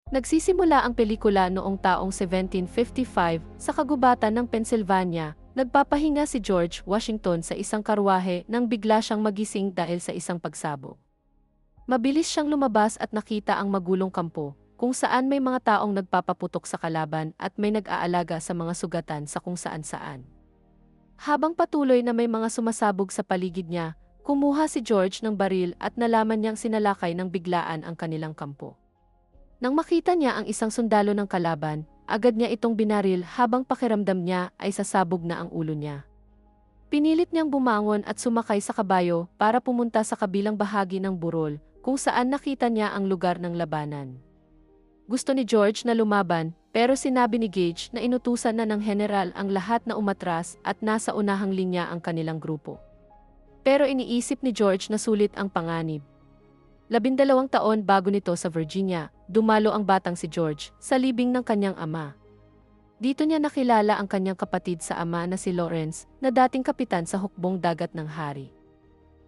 Nagsisimula ang pelikula noong taong 1755 sa kagubatan ng Pennsylvania. Nagpapahinga si George Washington sa isang karwahe nang bigla siyang magising dahil sa isang pagsabog. Mabilis siyang lumabas at nakita ang magulong kampo, kung saan may mga taong nagpapaputok sa kalaban at may nag-aalaga sa mga sugatan sa kung saan-saan. Habang patuloy na may mga sumasabog sa paligid niya, kumuha si George ng baril at nalaman niyang sinalakay ng biglaan ang kanilang kampo. Nang makita niya ang isang sundalo ng kalaban, agad niya itong binaril habang pakiramdam niya ay sasabog na ang ulo niya. Pinilit niyang bumangon at sumakay sa kabayo para pumunta sa kabilang bahagi ng burol, kung saan nakita niya ang lugar ng labanan. Gusto ni George na lumaban, pero sinabi ni Gage na inutusan na ng general ang lahat na umatras at nasa unahang linya ang kanilang grupo. Pero iniisip ni George na sulit ang panganib. 12 taon bago nito sa Virginia, dumalo ang batang si George sa libing ng kanyang ama. Dito niya nakilala ang kanyang kapatid sa ama na si Lawrence, na dating kapitan sa hukbong dagat ng hari.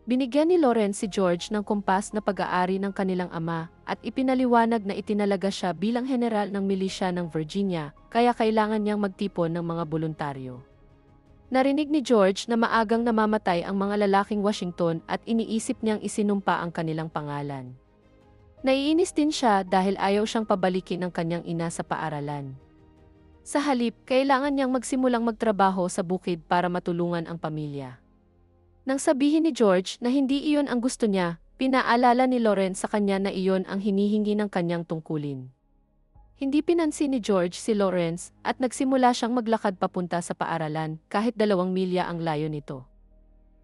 Binigyan ni Lawrence si George ng kumpas na pag-aari ng kanilang ama at ipinaliwanag na itinalaga siya bilang general ng milisya ng Virginia, kaya kailangan niyang magtipon ng mga voluntaryo. Narinig ni George na maagang namamatay ang mga lalaking Washington at iniisip niyang isinumpa ang kanilang pangalan. Naiinis din siya dahil ayaw siyang pabalikin ng kanyang ina sa paaralan. Sa halip, kailangan niyang magsimulang magtrabaho sa bukid para matulungan ang pamilya. Nang sabihin ni George na hindi iyon ang gusto niya, pinaalala ni Lawrence sa kanya na iyon ang hinihingi ng kanyang tungkulin. Hindi pinansin ni George si Lawrence at nagsimula siyang maglakad papunta sa paaralan kahit 2 milya ang layo nito.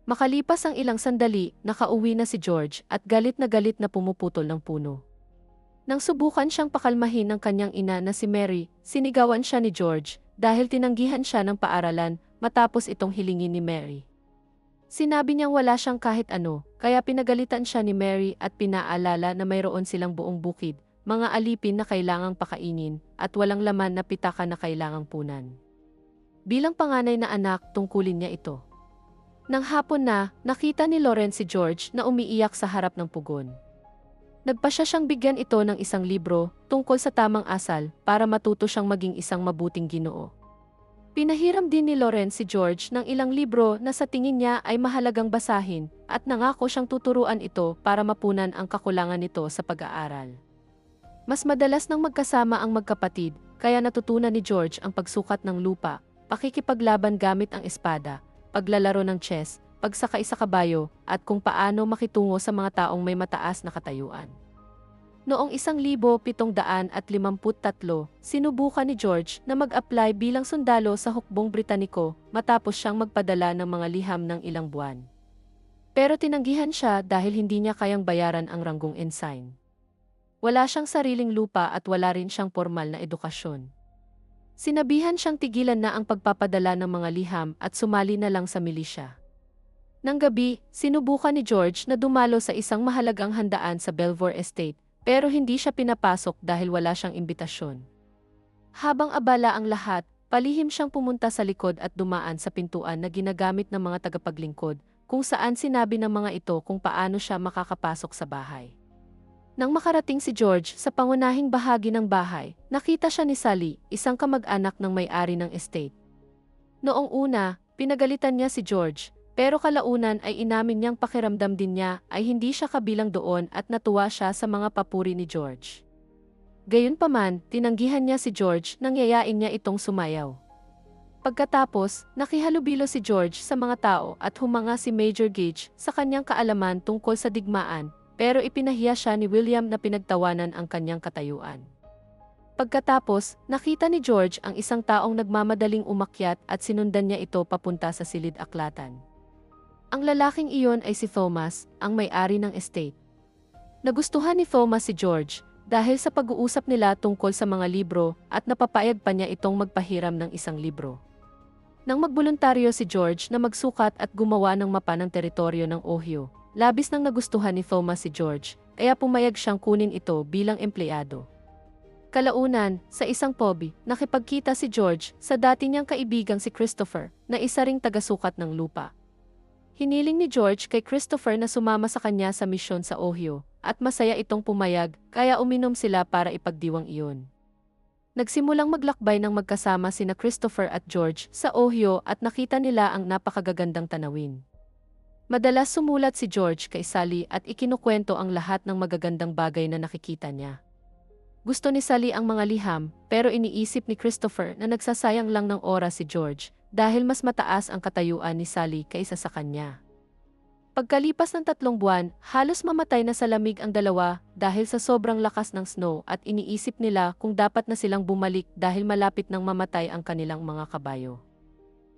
Makalipas ang ilang sandali, nakauwi na si George at galit na pumuputol ng puno. Nang subukan siyang pakalmahin ng kanyang ina na si Mary, sinigawan siya ni George dahil tinanggihan siya ng paaralan matapos itong hilingin ni Mary. Sinabi niyang wala siyang kahit ano, kaya pinagalitan siya ni Mary at pinaalala na mayroon silang buong bukid, mga alipin na kailangang pakainin, at walang laman na pitaka na kailangang punan. Bilang panganay na anak, tungkulin niya ito. Nang hapon na, nakita ni Lawrence si George na umiiyak sa harap ng pugon. Nagpasya siyang bigyan ito ng isang libro tungkol sa tamang asal para matuto siyang maging isang mabuting Ginoo. Pinahiram din ni Lawrence si George ng ilang libro na sa tingin niya ay mahalagang basahin at nangako siyang tuturuan ito para mapunan ang kakulangan nito sa pag-aaral. Mas madalas nang magkasama ang magkapatid, kaya natutunan ni George ang pagsukat ng lupa, pakikipaglaban gamit ang espada, paglalaro ng chess, pagsakay sa kabayo, at kung paano makitungo sa mga taong may mataas na katayuan. Noong 1753, sinubukan ni George na mag-apply bilang sundalo sa hukbong Britaniko matapos siyang magpadala ng mga liham ng ilang buwan. Pero tinanggihan siya dahil hindi niya kayang bayaran ang ranggong ensign. Wala siyang sariling lupa at wala rin siyang formal na edukasyon. Sinabihan siyang tigilan na ang pagpapadala ng mga liham at sumali na lang sa milisya. Nang gabi, sinubukan ni George na dumalo sa isang mahalagang handaan sa Belvoir Estate, pero hindi siya pinapasok dahil wala siyang imbitasyon. Habang abala ang lahat, palihim siyang pumunta sa likod at dumaan sa pintuan na ginagamit ng mga tagapaglingkod, kung saan sinabi ng mga ito kung paano siya makakapasok sa bahay. Nang makarating si George sa pangunahing bahagi ng bahay, nakita siya ni Sally, isang kamag-anak ng may-ari ng estate. Noong una, pinagalitan niya si George, pero kalaunan ay inamin niyang pakiramdam din niya ay hindi siya kabilang doon at natuwa siya sa mga papuri ni George. Gayunpaman, tinanggihan niya si George nang yayain niya itong sumayaw. Pagkatapos, nakihalubilo si George sa mga tao at humanga si Major Gage sa kanyang kaalaman tungkol sa digmaan, pero ipinahiya siya ni William na pinagtawanan ang kanyang katayuan. Pagkatapos, nakita ni George ang isang taong nagmamadaling umakyat at sinundan niya ito papunta sa silid-aklatan. Ang lalaking iyon ay si Thomas, ang may-ari ng estate. Nagustuhan ni Thomas si George dahil sa pag-uusap nila tungkol sa mga libro at napapayag pa niya itong magpahiram ng isang libro. Nang magboluntaryo si George na magsukat at gumawa ng mapa ng teritoryo ng Ohio, labis nang nagustuhan ni Thomas si George, kaya pumayag siyang kunin ito bilang empleyado. Kalaunan, sa isang pobi, nakipagkita si George sa dati niyang kaibigang si Christopher, na isa ring tagasukat ng lupa. Hiniling ni George kay Christopher na sumama sa kanya sa misyon sa Ohio, at masaya itong pumayag, kaya uminom sila para ipagdiwang iyon. Nagsimulang maglakbay ng magkasama sina Christopher at George sa Ohio at nakita nila ang napakagagandang tanawin. Madalas sumulat si George kay Sally at ikinukwento ang lahat ng magagandang bagay na nakikita niya. Gusto ni Sally ang mga liham, pero iniisip ni Christopher na nagsasayang lang ng oras si George dahil mas mataas ang katayuan ni Sally kaysa sa kanya. Pagkalipas ng 3 buwan, halos mamatay na sa lamig ang dalawa dahil sa sobrang lakas ng snow at iniisip nila kung dapat na silang bumalik dahil malapit nang mamatay ang kanilang mga kabayo.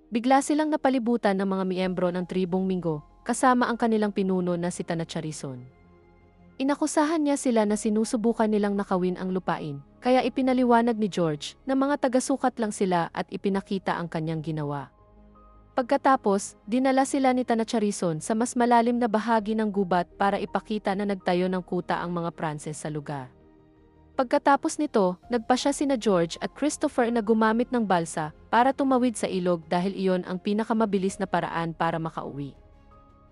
Bigla silang napalibutan ng mga miyembro ng tribong Mingo, kasama ang kanilang pinuno na si Tanacharison. Inakusahan niya sila na sinusubukan nilang nakawin ang lupain, kaya ipinaliwanag ni George na mga taga-sukat lang sila at ipinakita ang kanyang ginawa. Pagkatapos, dinala sila ni Tanacharison sa mas malalim na bahagi ng gubat para ipakita na nagtayo ng kuta ang mga Pranses sa lugar. Pagkatapos nito, nagpasya sina George at Christopher na gumamit ng balsa para tumawid sa ilog dahil iyon ang pinakamabilis na paraan para makauwi.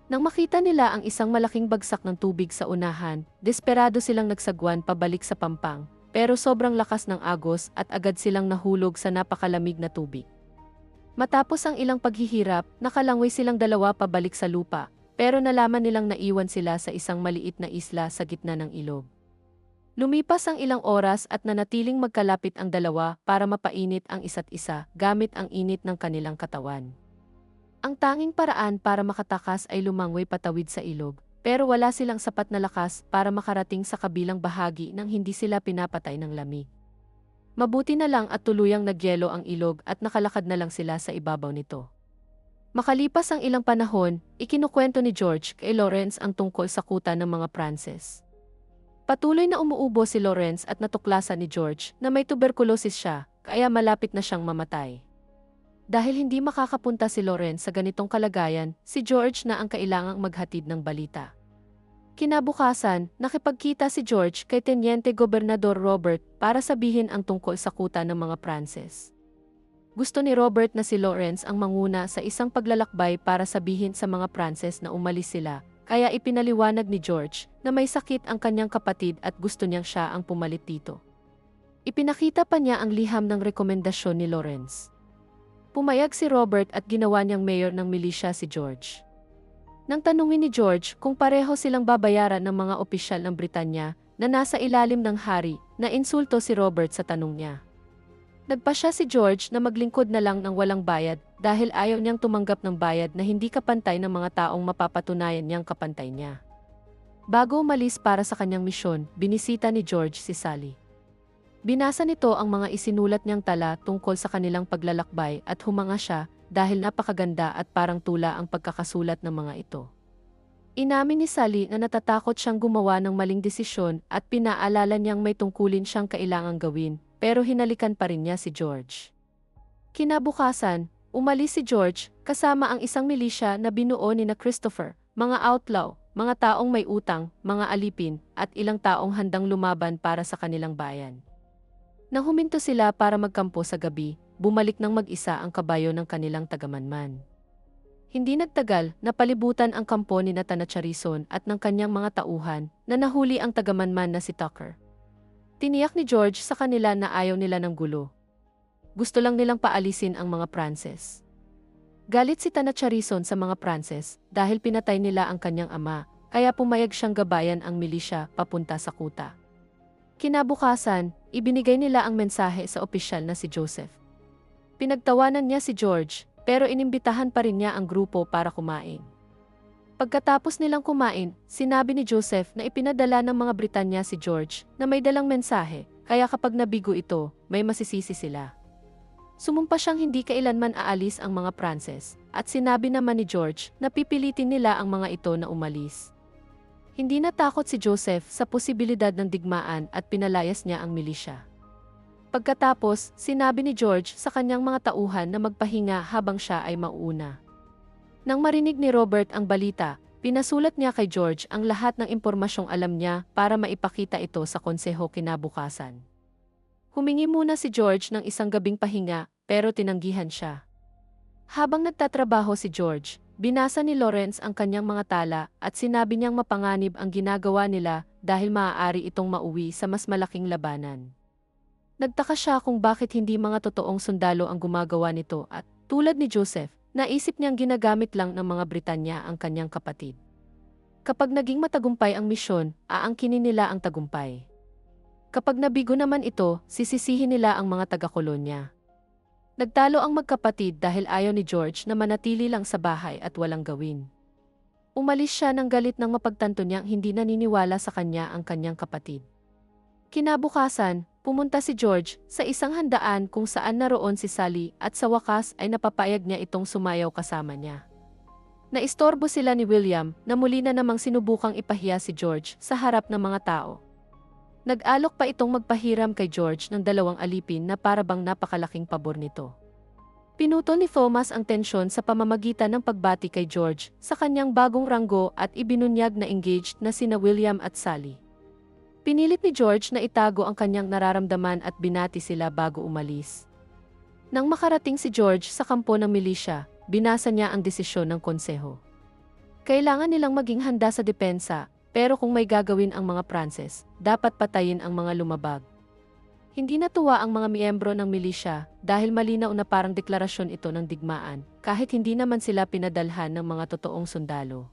Nang makita nila ang isang malaking bagsak ng tubig sa unahan, desperado silang nagsagwan pabalik sa pampang, pero sobrang lakas ng agos at agad silang nahulog sa napakalamig na tubig. Matapos ang ilang paghihirap, nakalangoy silang dalawa pabalik sa lupa, pero nalaman nilang naiwan sila sa isang maliit na isla sa gitna ng ilog. Lumipas ang ilang oras at nanatiling magkalapit ang dalawa para mapainit ang isa't isa gamit ang init ng kanilang katawan. Ang tanging paraan para makatakas ay lumangoy patawid sa ilog, pero wala silang sapat na lakas para makarating sa kabilang bahagi nang hindi sila pinapatay ng lamig. Mabuti na lang at tuluyang nagyelo ang ilog at nakalakad na lang sila sa ibabaw nito. Makalipas ang ilang panahon, ikinukwento ni George kay Lawrence ang tungkol sa kuta ng mga Pranses. Patuloy na umuubo si Lawrence at natuklasan ni George na may tuberculosis siya, kaya malapit na siyang mamatay. Dahil hindi makakapunta si Lawrence sa ganitong kalagayan, si George na ang kailangang maghatid ng balita. Kinabukasan, nakipagkita si George kay Teniente Gobernador Robert para sabihin ang tungkol sa kuta ng mga Pranses. Gusto ni Robert na si Lawrence ang manguna sa isang paglalakbay para sabihin sa mga Pranses na umalis sila, kaya ipinaliwanag ni George na may sakit ang kanyang kapatid at gusto niyang siya ang pumalit dito. Ipinakita pa niya ang liham ng rekomendasyon ni Lawrence. Pumayag si Robert at ginawa niyang mayor ng milisya si George. Nang tanungin ni George kung pareho silang babayaran ng mga opisyal ng Britanya na nasa ilalim ng hari, nainsulto si Robert sa tanong niya. Nagpasya si George na maglingkod na lang ng walang bayad dahil ayaw niyang tumanggap ng bayad na hindi kapantay ng mga taong mapapatunayan niyang kapantay niya. Bago umalis para sa kanyang misyon, binisita ni George si Sally. Binasa nito ang mga isinulat niyang tala tungkol sa kanilang paglalakbay at humanga siya dahil napakaganda at parang tula ang pagkakasulat ng mga ito. Inamin ni Sally na natatakot siyang gumawa ng maling desisyon at pinaalala niyang may tungkulin siyang kailangang gawin, pero hinalikan pa rin niya si George. Kinabukasan, umalis si George kasama ang isang milisya na binuo ni na Christopher, mga outlaw, mga taong may utang, mga alipin, at ilang taong handang lumaban para sa kanilang bayan. Nang huminto sila para magkampo sa gabi, bumalik ng mag-isa ang kabayo ng kanilang tagamanman. Hindi nagtagal, napalibutan ang kampo ni Tanacharison at ng kanyang mga tauhan na nahuli ang tagamanman na si Tucker. Tiniyak ni George sa kanila na ayaw nila ng gulo. Gusto lang nilang paalisin ang mga Pranses. Galit si Tanacharison sa mga Pranses dahil pinatay nila ang kanyang ama, kaya pumayag siyang gabayan ang milisya papunta sa kuta. Kinabukasan, ibinigay nila ang mensahe sa opisyal na si Joseph. Pinagtawanan niya si George, pero inimbitahan pa rin niya ang grupo para kumain. Pagkatapos nilang kumain, sinabi ni Joseph na ipinadala ng mga Britanya si George na may dalang mensahe, kaya kapag nabigo ito, may masisisi sila. Sumumpa siyang hindi kailanman aalis ang mga Pranses, at sinabi naman ni George na pipilitin nila ang mga ito na umalis. Hindi natakot si Joseph sa posibilidad ng digmaan at pinalayas niya ang milisya. Pagkatapos, sinabi ni George sa kanyang mga tauhan na magpahinga habang siya ay mauuna. Nang marinig ni Robert ang balita, pinasulat niya kay George ang lahat ng impormasyong alam niya para maipakita ito sa konseho kinabukasan. Humingi muna si George ng isang gabing pahinga, pero tinanggihan siya. Habang nagtatrabaho si George, binasa ni Lawrence ang kanyang mga tala at sinabi niyang mapanganib ang ginagawa nila dahil maaari itong mauwi sa mas malaking labanan. Nagtaka siya kung bakit hindi mga totoong sundalo ang gumagawa nito at, tulad ni Joseph, naisip niyang ginagamit lang ng mga Britanya ang kanyang kapatid. Kapag naging matagumpay ang misyon, aangkinin nila ang tagumpay. Kapag nabigo naman ito, sisisihin nila ang mga taga-kolonya. Nagtalo ang magkapatid dahil ayaw ni George na manatili lang sa bahay at walang gawin. Umalis siya ng galit nang mapagtanto niyang hindi naniniwala sa kanya ang kanyang kapatid. Kinabukasan, pumunta si George sa isang handaan kung saan naroon si Sally at sa wakas ay napapayag niya itong sumayaw kasama niya. Naistorbo sila ni William na muli na namang sinubukang ipahiya si George sa harap ng mga tao. Nag-alok pa itong magpahiram kay George ng 2 alipin na parabang napakalaking pabor nito. Pinuto ni Thomas ang tensyon sa pamamagitan ng pagbati kay George sa kanyang bagong ranggo at ibinunyag na engaged na sina William at Sally. Pinilit ni George na itago ang kanyang nararamdaman at binati sila bago umalis. Nang makarating si George sa kampo ng milisya, binasa niya ang desisyon ng konseho. Kailangan nilang maging handa sa depensa, pero kung may gagawin ang mga Pranses, dapat patayin ang mga lumabag. Hindi natuwa ang mga miyembro ng milisya dahil malinaw na parang deklarasyon ito ng digmaan, kahit hindi naman sila pinadalhan ng mga totoong sundalo.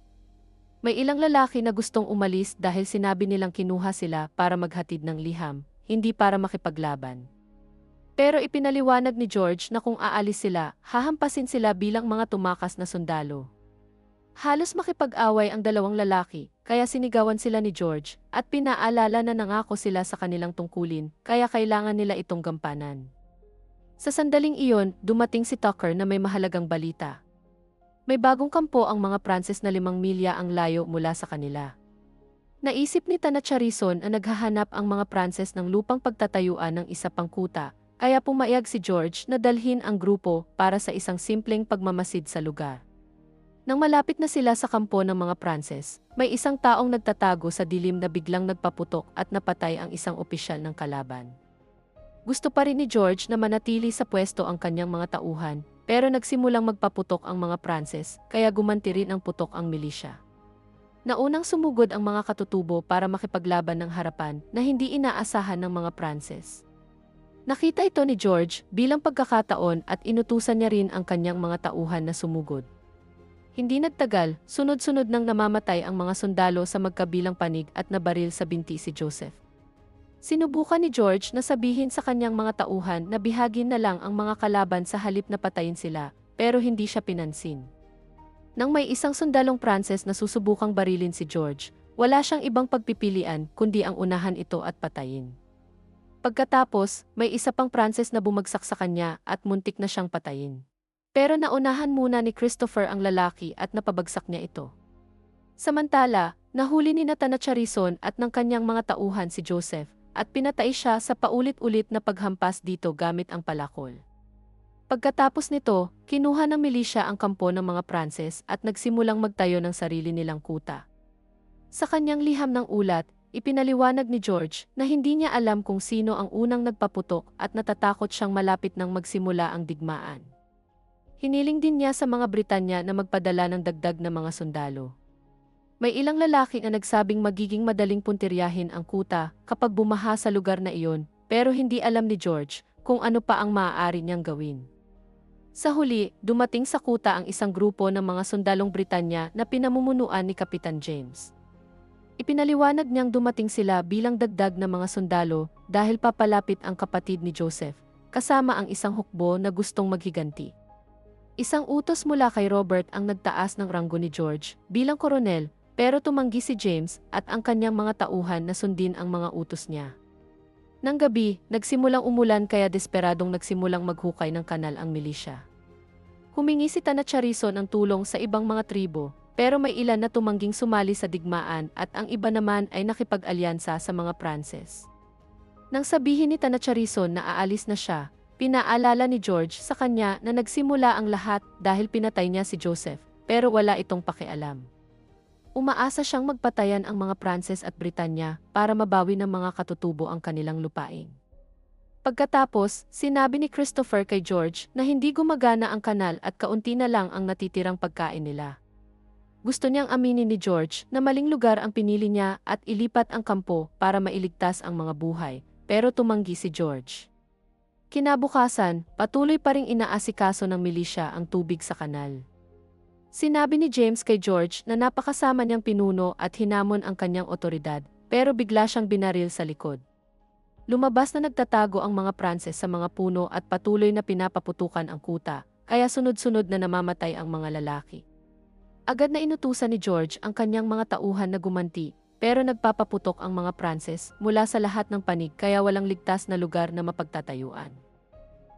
May ilang lalaki na gustong umalis dahil sinabi nilang kinuha sila para maghatid ng liham, hindi para makipaglaban. Pero ipinaliwanag ni George na kung aalis sila, hahampasin sila bilang mga tumakas na sundalo. Halos makipag-away ang 2 lalaki, kaya sinigawan sila ni George at pinaalala na nangako sila sa kanilang tungkulin, kaya kailangan nila itong gampanan. Sa sandaling iyon, dumating si Tucker na may mahalagang balita. May bagong kampo ang mga Pranses na 5 milya ang layo mula sa kanila. Naisip ni Tanacharison na naghahanap ang mga Pranses ng lupang pagtatayuan ng isa pang kuta, kaya pumayag si George na dalhin ang grupo para sa isang simpleng pagmamasid sa lugar. Nang malapit na sila sa kampo ng mga Pranses, may isang taong nagtatago sa dilim na biglang nagpaputok at napatay ang isang opisyal ng kalaban. Gusto pa rin ni George na manatili sa pwesto ang kanyang mga tauhan, pero nagsimulang magpaputok ang mga Pranses, kaya gumanti rin ang putok ang milisya. Naunang sumugod ang mga katutubo para makipaglaban ng harapan na hindi inaasahan ng mga Pranses. Nakita ito ni George bilang pagkakataon at inutusan niya rin ang kanyang mga tauhan na sumugod. Hindi nagtagal, sunod-sunod nang namamatay ang mga sundalo sa magkabilang panig at nabaril sa binti si Joseph. Sinubukan ni George na sabihin sa kanyang mga tauhan na bihagin na lang ang mga kalaban sa halip na patayin sila, pero hindi siya pinansin. Nang may isang sundalong Pranses na susubukang barilin si George, wala siyang ibang pagpipilian kundi ang unahan ito at patayin. Pagkatapos, may isa pang Pranses na bumagsak sa kanya at muntik na siyang patayin. Pero naunahan muna ni Christopher ang lalaki at napabagsak niya ito. Samantala, nahuli ni Tanacharison at ng kanyang mga tauhan si Joseph at pinatay siya sa paulit-ulit na paghampas dito gamit ang palakol. Pagkatapos nito, kinuha ng milisya ang kampo ng mga Pranses at nagsimulang magtayo ng sarili nilang kuta. Sa kanyang liham ng ulat, ipinaliwanag ni George na hindi niya alam kung sino ang unang nagpaputok at natatakot siyang malapit nang magsimula ang digmaan. Hiniling din niya sa mga Britanya na magpadala ng dagdag na mga sundalo. May ilang lalaki na nagsabing magiging madaling puntiryahin ang kuta kapag bumaha sa lugar na iyon, pero hindi alam ni George kung ano pa ang maaari niyang gawin. Sa huli, dumating sa kuta ang isang grupo ng mga sundalong Britanya na pinamumunuan ni Kapitan James. Ipinaliwanag niyang dumating sila bilang dagdag na mga sundalo dahil papalapit ang kapatid ni Joseph, kasama ang isang hukbo na gustong maghiganti. Isang utos mula kay Robert ang nagtaas ng ranggo ni George bilang koronel, pero tumanggi si James at ang kanyang mga tauhan na sundin ang mga utos niya. Nang gabi, nagsimulang umulan kaya desperadong nagsimulang maghukay ng kanal ang milisya. Humingi si Tanacharison ng tulong sa ibang mga tribo, pero may ilan na tumangging sumali sa digmaan at ang iba naman ay nakipag-alyansa sa mga Pranses. Nang sabihin ni Tanacharison na aalis na siya, pinaalala ni George sa kanya na nagsimula ang lahat dahil pinatay niya si Joseph, pero wala itong pakialam. Umaasa siyang magpatayan ang mga Pranses at Britanya para mabawi ng mga katutubo ang kanilang lupain. Pagkatapos, sinabi ni Christopher kay George na hindi gumagana ang kanal at kaunti na lang ang natitirang pagkain nila. Gusto niyang aminin ni George na maling lugar ang pinili niya at ilipat ang kampo para mailigtas ang mga buhay, pero tumanggi si George. Kinabukasan, patuloy pa ring inaasikaso ng milisya ang tubig sa kanal. Sinabi ni James kay George na napakasama niyang pinuno at hinamon ang kanyang otoridad, pero bigla siyang binaril sa likod. Lumabas na nagtatago ang mga Pranses sa mga puno at patuloy na pinapaputukan ang kuta, kaya sunod-sunod na namamatay ang mga lalaki. Agad na inutusan ni George ang kanyang mga tauhan na gumanti, pero nagpapaputok ang mga Pranses mula sa lahat ng panig kaya walang ligtas na lugar na mapagtatayuan.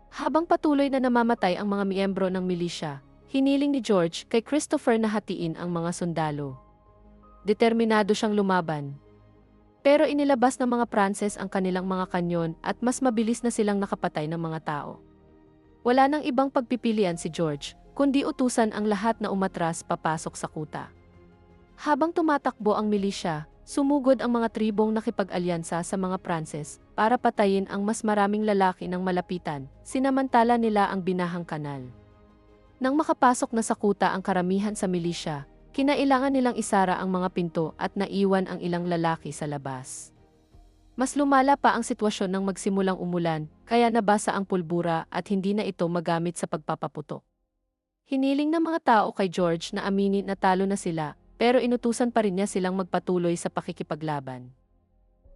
Habang patuloy na namamatay ang mga miyembro ng milisya, hiniling ni George kay Christopher na hatiin ang mga sundalo. Determinado siyang lumaban. Pero inilabas ng mga Pranses ang kanilang mga kanyon at mas mabilis na silang nakapatay ng mga tao. Wala nang ibang pagpipilian si George, kundi utusan ang lahat na umatras papasok sa kuta. Habang tumatakbo ang milisya, sumugod ang mga tribong nakipag-alyansa sa mga Pranses para patayin ang mas maraming lalaki ng malapitan, sinamantala nila ang binahang kanal. Nang makapasok na sa kuta ang karamihan sa milisya, kinailangan nilang isara ang mga pinto at naiwan ang ilang lalaki sa labas. Mas lumala pa ang sitwasyon nang magsimulang umulan, kaya nabasa ang pulbura at hindi na ito magamit sa pagpapaputok. Hiniling ng mga tao kay George na aminin na talo na sila, pero inutusan pa rin niya silang magpatuloy sa pakikipaglaban.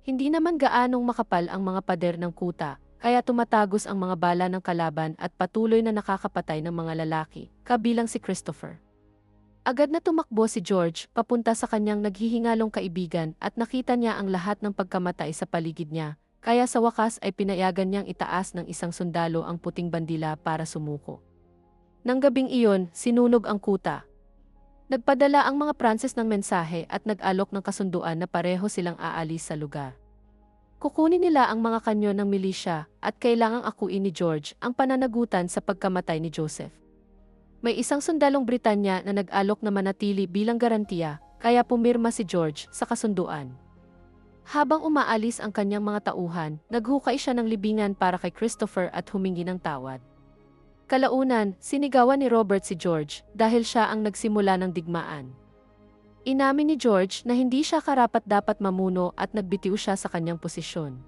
Hindi naman gaanong makapal ang mga pader ng kuta, kaya tumatagos ang mga bala ng kalaban at patuloy na nakakapatay ng mga lalaki, kabilang si Christopher. Agad na tumakbo si George papunta sa kanyang naghihingalong kaibigan at nakita niya ang lahat ng pagkamatay sa paligid niya, kaya sa wakas ay pinayagan niyang itaas ng isang sundalo ang puting bandila para sumuko. Nang gabing iyon, sinunog ang kuta. Nagpadala ang mga Pranses ng mensahe at nag-alok ng kasunduan na pareho silang aalis sa lugar. Kukunin nila ang mga kanyon ng milisya at kailangang akuin ni George ang pananagutan sa pagkamatay ni Joseph. May isang sundalong Britanya na nag-alok na manatili bilang garantiya, kaya pumirma si George sa kasunduan. Habang umaalis ang kanyang mga tauhan, naghukay siya ng libingan para kay Christopher at humingi ng tawad. Kalaunan, sinigawan ni Robert si George dahil siya ang nagsimula ng digmaan. Inamin ni George na hindi siya karapat-dapat mamuno at nagbitiw siya sa kanyang posisyon.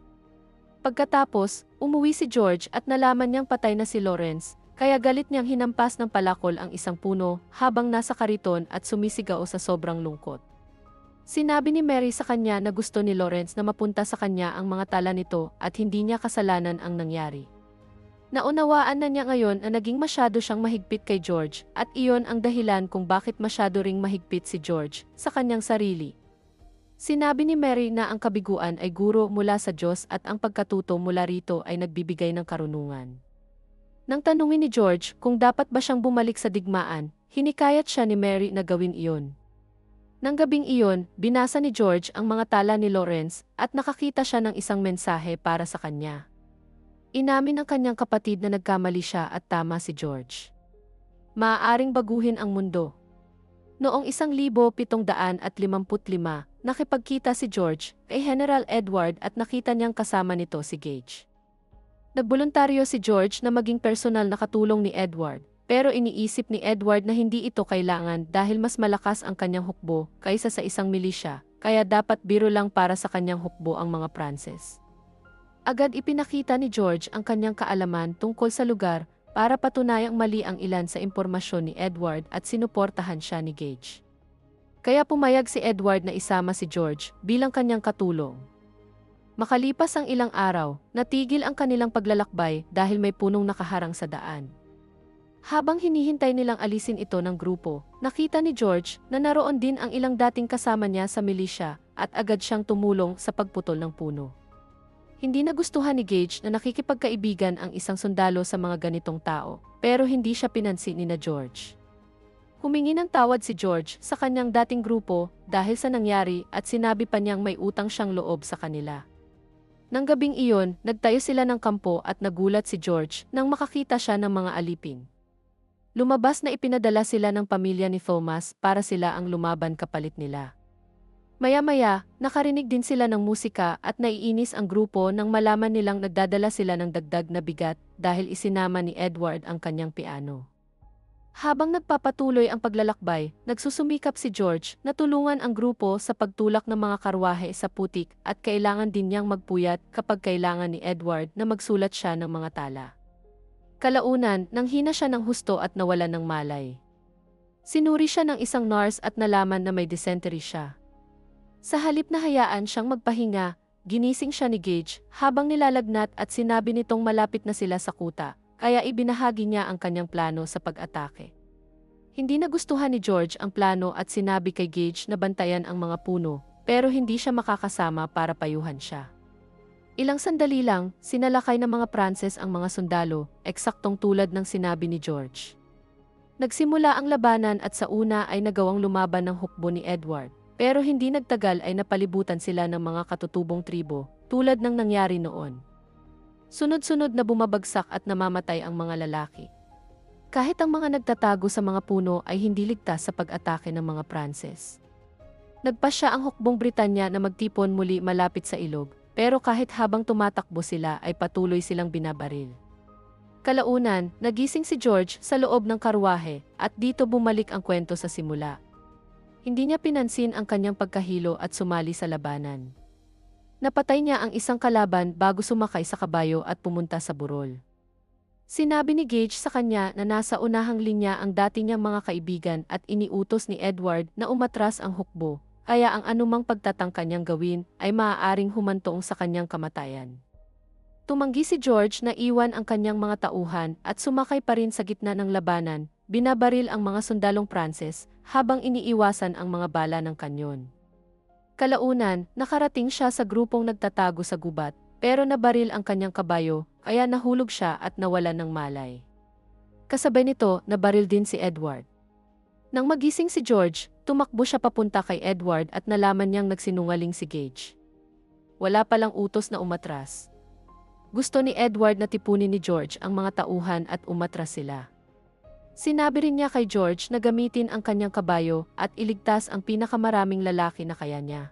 Pagkatapos, umuwi si George at nalaman niyang patay na si Lawrence, kaya galit niyang hinampas ng palakol ang isang puno habang nasa kariton at sumisigaw sa sobrang lungkot. Sinabi ni Mary sa kanya na gusto ni Lawrence na mapunta sa kanya ang mga tala nito at hindi niya kasalanan ang nangyari. Naunawaan na niya ngayon na naging masyado siyang mahigpit kay George at iyon ang dahilan kung bakit masyado ring mahigpit si George sa kanyang sarili. Sinabi ni Mary na ang kabiguan ay guro mula sa Diyos at ang pagkatuto mula rito ay nagbibigay ng karunungan. Nang tanungin ni George kung dapat ba siyang bumalik sa digmaan, hinikayat siya ni Mary na gawin iyon. Nang gabing iyon, binasa ni George ang mga tala ni Lawrence at nakakita siya ng isang mensahe para sa kanya. Inamin ng kanyang kapatid na nagkamali siya at tama si George. Maaaring baguhin ang mundo. Noong 1755, nakipagkita si George kay General Edward at nakita niyang kasama nito si Gage. Nagboluntaryo si George na maging personal na katulong ni Edward, pero iniisip ni Edward na hindi ito kailangan dahil mas malakas ang kanyang hukbo kaysa sa isang milisya, kaya dapat biro lang para sa kanyang hukbo ang mga Pranses. Agad ipinakita ni George ang kanyang kaalaman tungkol sa lugar para patunayang mali ang ilan sa impormasyon ni Edward at sinuportahan siya ni Gage. Kaya pumayag si Edward na isama si George bilang kanyang katulong. Makalipas ang ilang araw, natigil ang kanilang paglalakbay dahil may punong nakaharang sa daan. Habang hinihintay nilang alisin ito ng grupo, nakita ni George na naroon din ang ilang dating kasama niya sa milisya at agad siyang tumulong sa pagputol ng puno. Hindi nagustuhan ni Gage na nakikipagkaibigan ang isang sundalo sa mga ganitong tao, pero hindi siya pinansin ni George. Humingi ng tawad si George sa kanyang dating grupo dahil sa nangyari at sinabi pa niyang may utang siyang loob sa kanila. Nang gabing iyon, nagtayo sila ng kampo at nagulat si George nang makakita siya ng mga alipin. Lumabas na ipinadala sila ng pamilya ni Thomas para sila ang lumaban kapalit nila. Maya-maya, nakarinig din sila ng musika at naiinis ang grupo nang malaman nilang nagdadala sila ng dagdag na bigat dahil isinama ni Edward ang kanyang piano. Habang nagpapatuloy ang paglalakbay, nagsusumikap si George na tulungan ang grupo sa pagtulak ng mga karwahe sa putik at kailangan din niyang magpuyat kapag kailangan ni Edward na magsulat siya ng mga tala. Kalaunan, nanghina siya ng husto at nawalan ng malay. Sinuri siya ng isang nurse at nalaman na may dysentery siya. Sa halip na hayaan siyang magpahinga, ginising siya ni Gage habang nilalagnat at sinabi nitong malapit na sila sa kuta, kaya ibinahagi niya ang kanyang plano sa pag-atake. Hindi nagustuhan ni George ang plano at sinabi kay Gage na bantayan ang mga puno, pero hindi siya makakasama para payuhan siya. Ilang sandali lang, sinalakay ng mga Pranses ang mga sundalo, eksaktong tulad ng sinabi ni George. Nagsimula ang labanan at sa una ay nagawang lumaban ng hukbo ni Edward. Pero hindi nagtagal ay napalibutan sila ng mga katutubong tribo, tulad ng nangyari noon. Sunod-sunod na bumabagsak at namamatay ang mga lalaki. Kahit ang mga nagtatago sa mga puno ay hindi ligtas sa pag-atake ng mga Pranses. Nagpasya ang hukbong Britanya na magtipon muli malapit sa ilog, pero kahit habang tumatakbo sila ay patuloy silang binabaril. Kalaunan, nagising si George sa loob ng karwahe at dito bumalik ang kwento sa simula. Hindi niya pinansin ang kanyang pagkahilo at sumali sa labanan. Napatay niya ang isang kalaban bago sumakay sa kabayo at pumunta sa burol. Sinabi ni Gage sa kanya na nasa unahang linya ang dati niyang mga kaibigan at iniutos ni Edward na umatras ang hukbo, kaya ang anumang pagtatangka niyang gawin ay maaaring humantong sa kanyang kamatayan. Tumanggi si George na iwan ang kanyang mga tauhan at sumakay pa rin sa gitna ng labanan. Binabaril ang mga sundalong Pranses habang iniiwasan ang mga bala ng kanyon. Kalaunan, nakarating siya sa grupong nagtatago sa gubat, pero nabaril ang kanyang kabayo, kaya nahulog siya at nawalan ng malay. Kasabay nito, nabaril din si Edward. Nang magising si George, tumakbo siya papunta kay Edward at nalaman niyang nagsinungaling si Gage. Wala palang utos na umatras. Gusto ni Edward na tipunin ni George ang mga tauhan at umatras sila. Sinabi rin niya kay George na gamitin ang kanyang kabayo at iligtas ang pinakamaraming lalaki na kaya niya.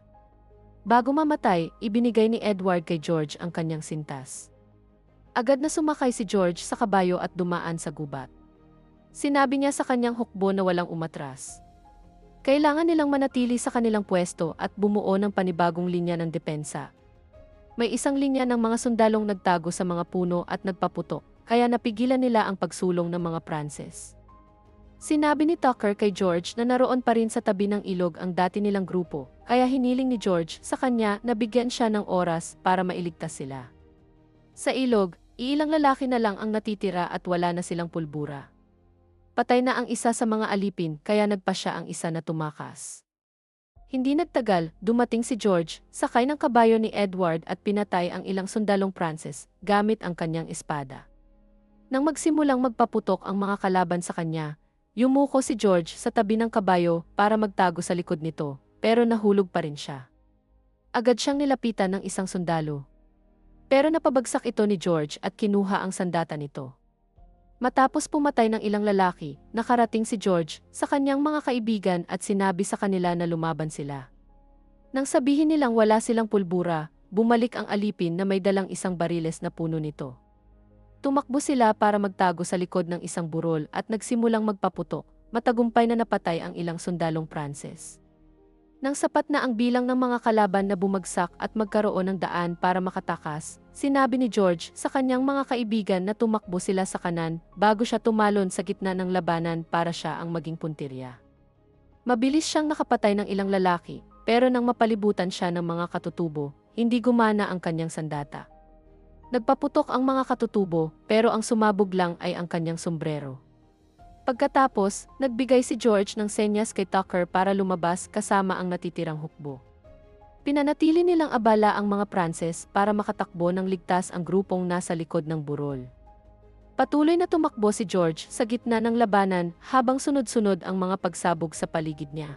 Bago mamatay, ibinigay ni Edward kay George ang kanyang sintas. Agad na sumakay si George sa kabayo at dumaan sa gubat. Sinabi niya sa kanyang hukbo na walang umatras. Kailangan nilang manatili sa kanilang pwesto at bumuo ng panibagong linya ng depensa. May isang linya ng mga sundalong nagtago sa mga puno at nagpaputok, kaya napigilan nila ang pagsulong ng mga Pranses. Sinabi ni Tucker kay George na naroon pa rin sa tabi ng ilog ang dati nilang grupo, kaya hiniling ni George sa kanya na bigyan siya ng oras para mailigtas sila. Sa ilog, iilang lalaki na lang ang natitira at wala na silang pulbura. Patay na ang isa sa mga alipin kaya nagpa siya ang isa na tumakas. Hindi nagtagal, dumating si George, sakay ng kabayo ni Edward at pinatay ang ilang sundalong Pranses gamit ang kanyang espada. Nang magsimulang magpaputok ang mga kalaban sa kanya, yumuko si George sa tabi ng kabayo para magtago sa likod nito, pero nahulog pa rin siya. Agad siyang nilapitan ng isang sundalo. Pero napabagsak ito ni George at kinuha ang sandata nito. Matapos pumatay ng ilang lalaki, nakarating si George sa kanyang mga kaibigan at sinabi sa kanila na lumaban sila. Nang sabihin nilang wala silang pulbura, bumalik ang alipin na may dalang isang bariles na puno nito. Tumakbo sila para magtago sa likod ng isang burol at nagsimulang magpaputok, matagumpay na napatay ang ilang sundalong Pranses. Nang sapat na ang bilang ng mga kalaban na bumagsak at magkaroon ng daan para makatakas, sinabi ni George sa kanyang mga kaibigan na tumakbo sila sa kanan bago siya tumalon sa gitna ng labanan para siya ang maging puntirya. Mabilis siyang nakapatay ng ilang lalaki, pero nang mapalibutan siya ng mga katutubo, hindi gumana ang kanyang sandata. Nagpaputok ang mga katutubo, pero ang sumabog lang ay ang kanyang sombrero. Pagkatapos, nagbigay si George ng senyas kay Tucker para lumabas kasama ang natitirang hukbo. Pinanatili nilang abala ang mga Pranses para makatakbo ng ligtas ang grupong nasa likod ng burol. Patuloy na tumakbo si George sa gitna ng labanan habang sunod-sunod ang mga pagsabog sa paligid niya.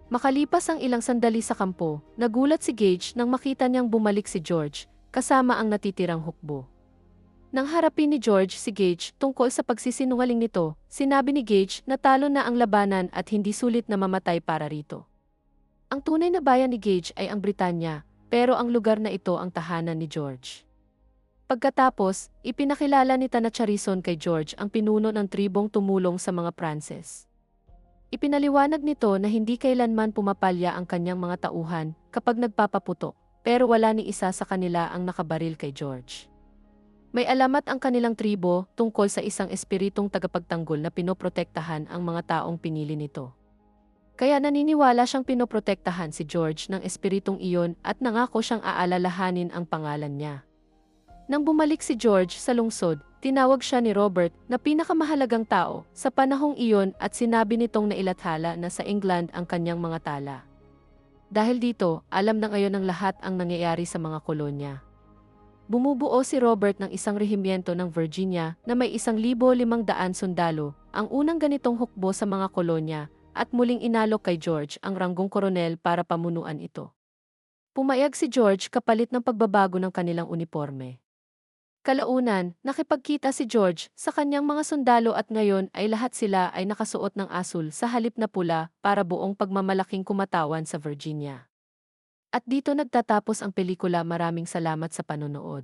Makalipas ang ilang sandali sa kampo, nagulat si Gage nang makita niyang bumalik si George, kasama ang natitirang hukbo. Nang harapin ni George si Gage tungkol sa pagsisinungaling nito, sinabi ni Gage na talo na ang labanan at hindi sulit na mamatay para rito. Ang tunay na bayan ni Gage ay ang Britanya, pero ang lugar na ito ang tahanan ni George. Pagkatapos, ipinakilala ni Tana Charison kay George ang pinuno ng tribong tumulong sa mga Pranses. Ipinaliwanag nito na hindi kailanman pumapalya ang kanyang mga tauhan kapag nagpapaputo, pero wala ni isa sa kanila ang nakabaril kay George. May alamat ang kanilang tribo tungkol sa isang espiritong tagapagtanggol na pinoprotektahan ang mga taong pinili nito. Kaya naniniwala siyang pinoprotektahan si George ng espiritong iyon at nangako siyang aalalahanin ang pangalan niya. Nang bumalik si George sa lungsod, tinawag siya ni Robert na pinakamahalagang tao sa panahong iyon at sinabi nitong nailathala na sa England ang kanyang mga tala. Dahil dito, alam na ngayon ng lahat ang nangyayari sa mga kolonya. Bumubuo si Robert ng isang rehimyento ng Virginia na may 1,500 sundalo, ang unang ganitong hukbo sa mga kolonya, at muling inalok kay George ang ranggong koronel para pamunuan ito. Pumayag si George kapalit ng pagbabago ng kanilang uniforme. Kalaunan, nakipagkita si George sa kanyang mga sundalo at ngayon ay lahat sila ay nakasuot ng asul sa halip na pula para buong pagmamalaking kumatawan sa Virginia. At dito nagtatapos ang pelikula. Maraming salamat sa panonood.